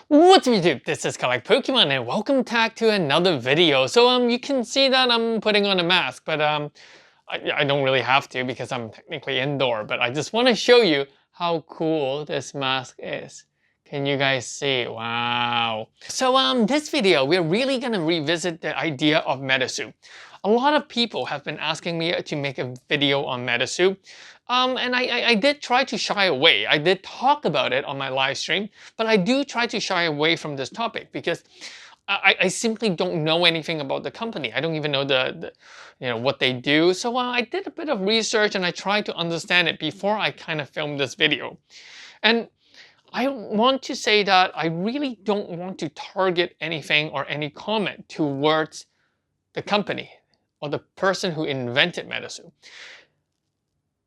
What's up YouTube? This is Collect Pokemon and welcome back to another video. So you can see that I'm putting on a mask, but I don't really have to because I'm technically indoor, but I just want to show you how cool this mask is. Can you guys see? Wow. So this video we're really gonna revisit the idea of Metazoo. A lot of people have been asking me to make a video on Metazoo. And I did try to shy away. I did talk about it on my live stream, but I do try to shy away from this topic because I simply don't know anything about the company. I don't even know what they do. So I did a bit of research and I tried to understand it before I kind of filmed this video. And I want to say that I really don't want to target anything or any comment towards the company or the person who invented Metazoo.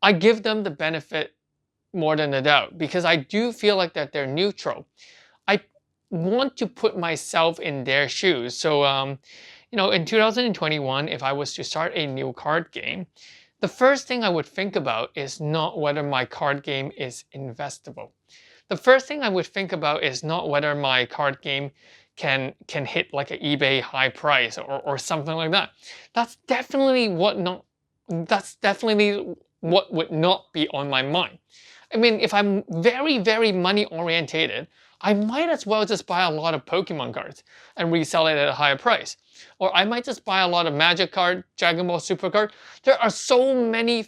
I give them the benefit more than a doubt because I do feel like that they're neutral. I want to put myself in their shoes. So, in 2021, if I was to start a new card game, the first thing I would think about is not whether my card game is investable. The first thing I would think about is not whether my card game can hit like an eBay high price or something like that. That's definitely what would not be on my mind. I mean, if I'm very, very money orientated, I might as well just buy a lot of Pokemon cards and resell it at a higher price. Or I might just buy a lot of Magic card, Dragon Ball Super card. There are so many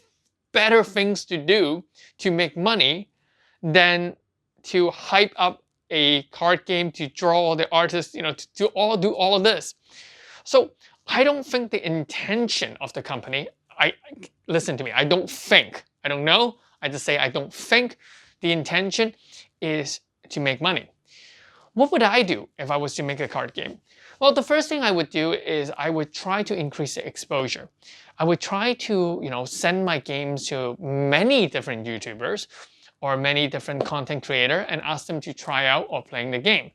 better things to do to make money than to hype up a card game, to draw all the artists, to do all of this. So I don't think the intention of the company, listen to me, I don't think, I don't know, I just say I don't think the intention is to make money. What would I do if I was to make a card game? Well, the first thing I would do is I would try to increase the exposure. I would try to, send my games to many different YouTubers or many different content creators and ask them to try out or playing the game.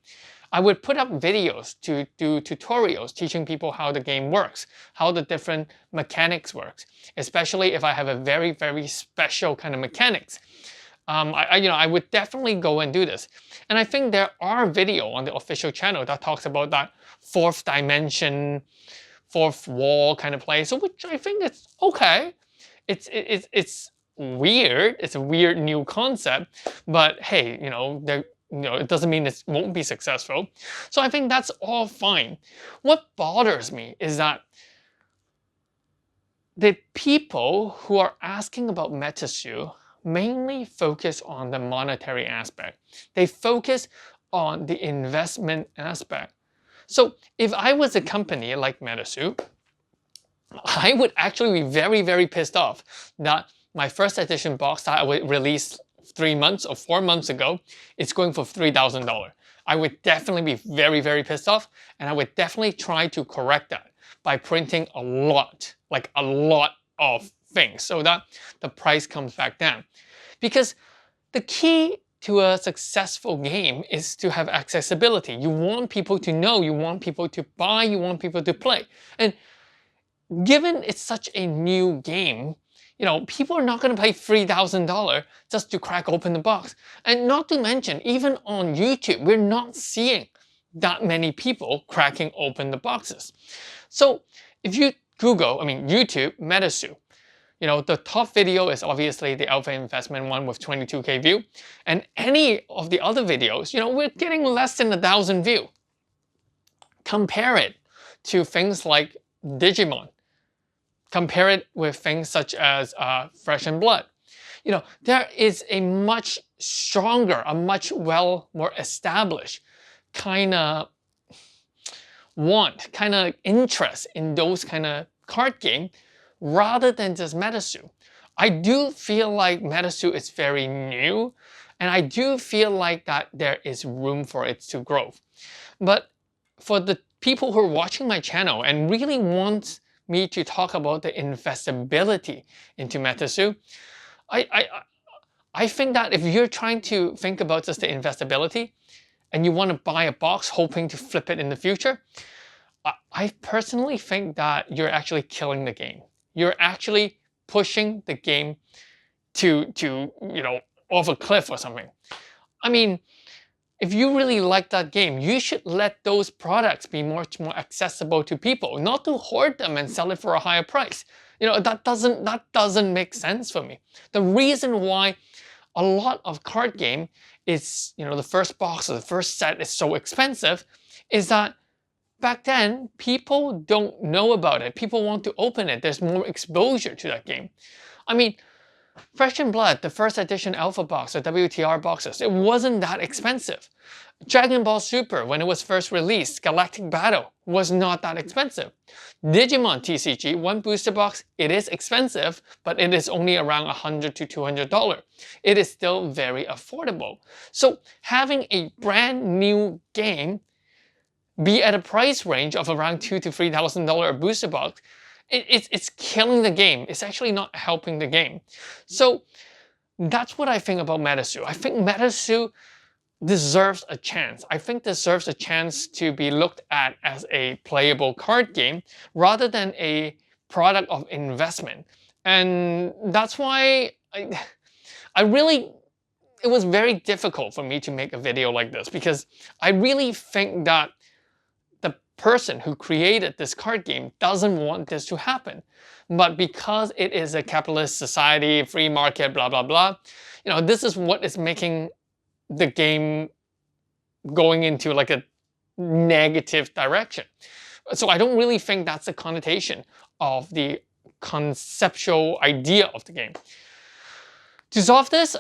I would put up videos to do tutorials teaching people how the game works, how the different mechanics works, especially if I have a very, very special kind of mechanics. I would definitely go and do this. And I think there are videos on the official channel that talks about that fourth dimension, fourth wall kind of play. So which I think it's okay. It's weird. It's a weird new concept, but hey, it doesn't mean it won't be successful. So I think that's all fine. What bothers me is that the people who are asking about Metazoo mainly focus on the monetary aspect. They focus on the investment aspect. So if I was a company like Metazoo, I would actually be very, very pissed off that my first edition box that I would release 3 months or 4 months ago, it's going for $3,000. I would definitely be very, very pissed off, and I would definitely try to correct that by printing a lot of things so that the price comes back down. Because the key to a successful game is to have accessibility. You want people to know, you want people to buy, you want people to play. And given it's such a new game, people are not going to pay $3,000 just to crack open the box. And not to mention, even on YouTube, we're not seeing that many people cracking open the boxes. So if you Google, YouTube, Metazoo, the top video is obviously the alpha investment one with 22K view. And any of the other videos, we're getting less than 1,000 views. Compare it to things like Digimon. Compare it with things such as Fresh and Blood. There is a much stronger, a much more established kind of interest in those kind of card game rather than just Metazoo. I do feel like Metazoo is very new, and I do feel like that there is room for it to grow. But for the people who are watching my channel and really want me to talk about the investability into Metazoo, I think that if you're trying to think about just the investability and you want to buy a box hoping to flip it in the future, I personally think that you're actually killing the game. You're actually pushing the game to off a cliff or something. I mean, if you really like that game, you should let those products be much more accessible to people, not to hoard them and sell it for a higher price. That doesn't make sense for me. The reason why a lot of card game is, the first box or the first set is so expensive is that back then people don't know about it. People want to open it. There's more exposure to that game. I mean, Fresh and Blood, the first edition Alpha box or WTR boxes, it wasn't that expensive. Dragon Ball Super, when it was first released, Galactic Battle, was not that expensive. Digimon TCG, one booster box, it is expensive, but it is only around $100 to $200. It is still very affordable. So having a brand new game be at a price range of around $2,000 to $3,000 a booster box, it's killing the game. It's actually not helping the game. So that's what I think about Metazoo. I think Metazoo deserves a chance. I think deserves a chance to be looked at as a playable card game rather than a product of investment. And that's why it was very difficult for me to make a video like this, because I really think that the person who created this card game doesn't want this to happen. But because it is a capitalist society, free market, blah, blah, blah, this is what is making the game going into like a negative direction. So I don't really think that's the connotation of the conceptual idea of the game. To solve this,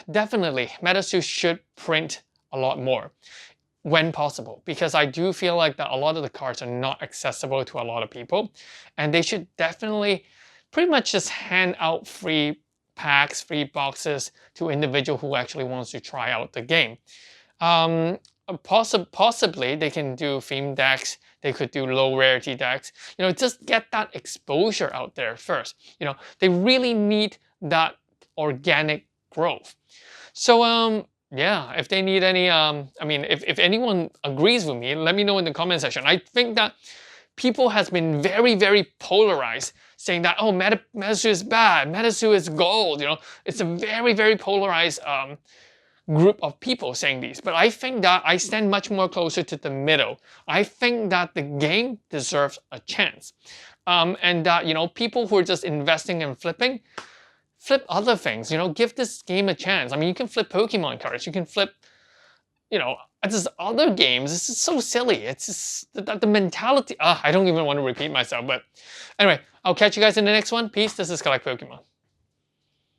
definitely Metazoo should print a lot more when possible, because I do feel like that a lot of the cards are not accessible to a lot of people, and they should definitely pretty much just hand out free packs, free boxes to individual who actually wants to try out the game. Possibly they can do theme decks, they could do low rarity decks, just get that exposure out there first. They really need that organic growth. So yeah, if they need any, if anyone agrees with me, let me know in the comment section. I think that people has been very, very polarized, saying that, oh, Metazoo is bad, Metazoo is gold. It's a very, very polarized group of people saying these. But I think that I stand much more closer to the middle. I think that the game deserves a chance. And that, people who are just investing and flipping, flip other things, give this game a chance. I mean, you can flip Pokemon cards, you can flip, just other games. It's just so silly. It's just the mentality. I don't even want to repeat myself, but anyway, I'll catch you guys in the next one. Peace. This is Collect Pokemon.